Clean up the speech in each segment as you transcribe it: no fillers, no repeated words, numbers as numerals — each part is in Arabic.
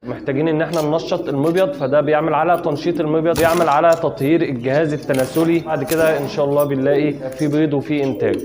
محتاجين ان احنا ننشط المبيض، فده بيعمل على تنشيط المبيض، بيعمل على تطهير الجهاز التناسلي. بعد كده ان شاء الله بنلاقي في بيض وفي انتاج.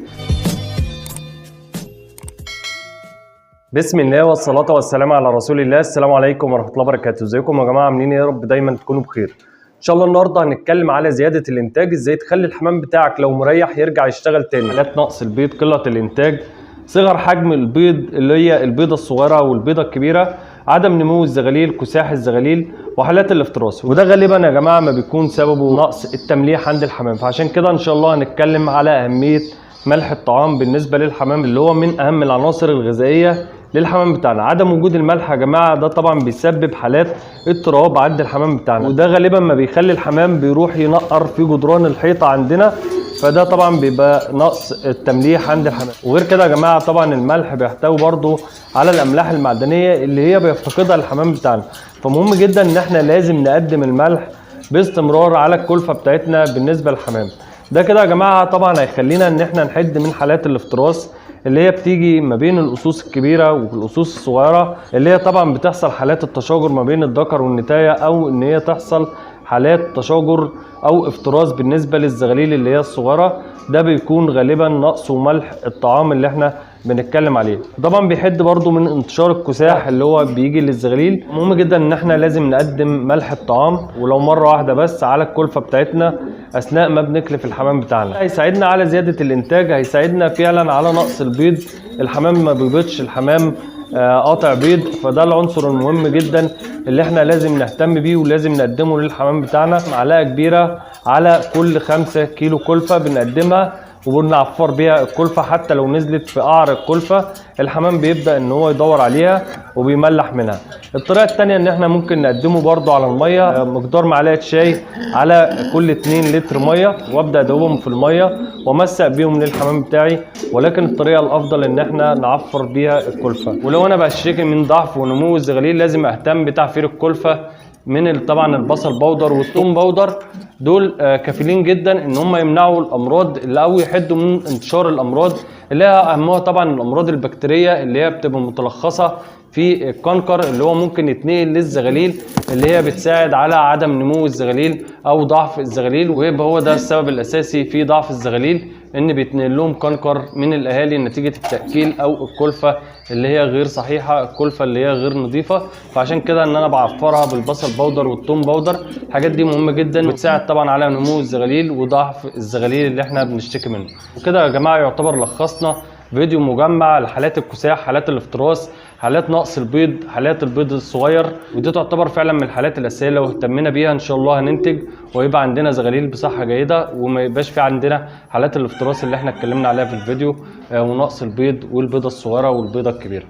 بسم الله والصلاة والسلام على رسول الله. السلام عليكم ورحمة الله وبركاته. ازيكم يا جماعة، عاملين ايه؟ يا رب دايما تكونوا بخير. ان شاء الله النهارده هنتكلم على زيادة الانتاج، ازاي تخلي الحمام بتاعك لو مريح يرجع يشتغل تاني. حالات نقص البيض، قلة الانتاج، صغر حجم البيض اللي هي البيضة الصغيرة والبيضة الكبيرة، عدم نمو الزغاليل، كساح الزغاليل، وحالات الافتراس. وده غالبا يا جماعة ما بيكون سببه نقص التمليح عند الحمام. فعشان كده ان شاء الله هنتكلم على أهمية ملح الطعام بالنسبة للحمام، اللي هو من أهم العناصر الغذائية للحمام بتاعنا. عدم وجود الملح يا جماعه ده طبعا بيسبب حالات اضطراب عند الحمام بتاعنا، وده غالبا ما بيخلي الحمام بيروح ينقر في جدران الحيطه عندنا، فده طبعا بيبقى نقص التمليح عند الحمام. وغير كده يا جماعه طبعا الملح بيحتوي برضو على الاملاح المعدنيه اللي هي بيفتقدها الحمام بتاعنا، فمهم جدا ان احنا لازم نقدم الملح باستمرار على الكلفه بتاعتنا بالنسبه للحمام. ده كده يا جماعه طبعا هيخلينا ان احنا نحد من حالات الافتراس اللي هي بتيجي ما بين الأصوص الكبيرة والأصوص الصغيرة، اللي هي طبعا بتحصل حالات التشاجر ما بين الذكر والنتاية، أو إن هي تحصل حالات تشاجر أو افتراس بالنسبة للزغاليل اللي هي الصغيرة. ده بيكون غالبا نقص ملح الطعام اللي احنا بنتكلم عليه. طبعا بيحد برضو من انتشار الكساح اللي هو بيجي للزغاليل. مهم جدا ان احنا لازم نقدم ملح الطعام ولو مرة واحدة بس على الكلفة بتاعتنا اثناء ما بنكلف الحمام بتاعنا. هيساعدنا على زيادة الانتاج، هيساعدنا فعلا على نقص البيض. الحمام ما بيبيضش، الحمام قاطع بيض، فده العنصر المهم جدا اللي احنا لازم نهتم بيه ولازم نقدمه للحمام بتاعنا. معلقة كبيرة على كل 5 كيلو كلفة بنقدمها وبنعفر بيها الكلفة، حتى لو نزلت في قعر الكلفة الحمام بيبدأ ان هو يدور عليها وبيملح منها. الطريقة التانية ان احنا ممكن نقدمه برضو على المية، مقدار معلقة شاي على كل 2 لتر مية، وابدأ ادوبهم في المية وامسق بيهم للحمام بتاعي. ولكن الطريقة الافضل ان احنا نعفر بيها الكلفة. ولو انا بشتكي من ضعف ونمو الزغاليل لازم اهتم بتعفير الكلفة من طبعا البصل بودر والثوم بودر. دول كفيلين جدا ان هم يمنعوا الامراض او يحدوا من انتشار الامراض، اللي هي اهمها طبعا الامراض البكتيريه اللي هي بتبقى متلخصه في الكنكر اللي هو ممكن يتنقل للزغاليل، اللي هي بتساعد على عدم نمو الزغاليل او ضعف الزغاليل. ويبقى هو ده السبب الاساسي في ضعف الزغاليل، ان بيتنقل لهم كنكر من الاهالي نتيجه التاكيل او الكلفه اللي هي غير صحيحه، الكلفه اللي هي غير نظيفه. فعشان كده ان انا بعفرها بالبصل بودر والثوم بودر. الحاجات دي مهمه جدا بتساعد طبعا على نمو الزغاليل وضعف الزغاليل اللي احنا بنشتكي منه. وكده يا جماعه يعتبر لخصنا فيديو مجمع لحالات الكساح، حالات الافتراس، حالات نقص البيض، حالات البيض الصغير. ودي تعتبر فعلا من الحالات الاساسيه لو اهتمينا بيها ان شاء الله هننتج ويبقى عندنا زغاليل بصحه جيده، وما يبقاش في عندنا حالات الافتراس اللي احنا اتكلمنا عليها في الفيديو، ونقص البيض والبيضه الصغيره والبيضه الكبيره.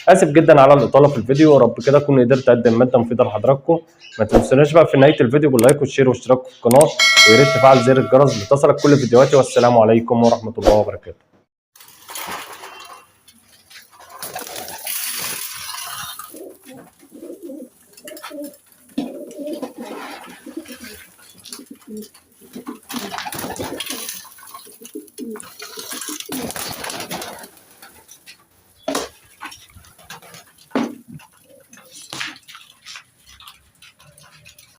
اسف جدا على الاطاله في الفيديو، ورب كده اكون قدرت اقدم ماده مفيده لحضراتكم. ما تنسوناش بقى في نهايه الفيديو باللايك والشير والاشتراك في القناه، ويا ريت تفعل زر الجرس لتصلك كل فيديوهاتي. والسلام عليكم ورحمه الله وبركاته.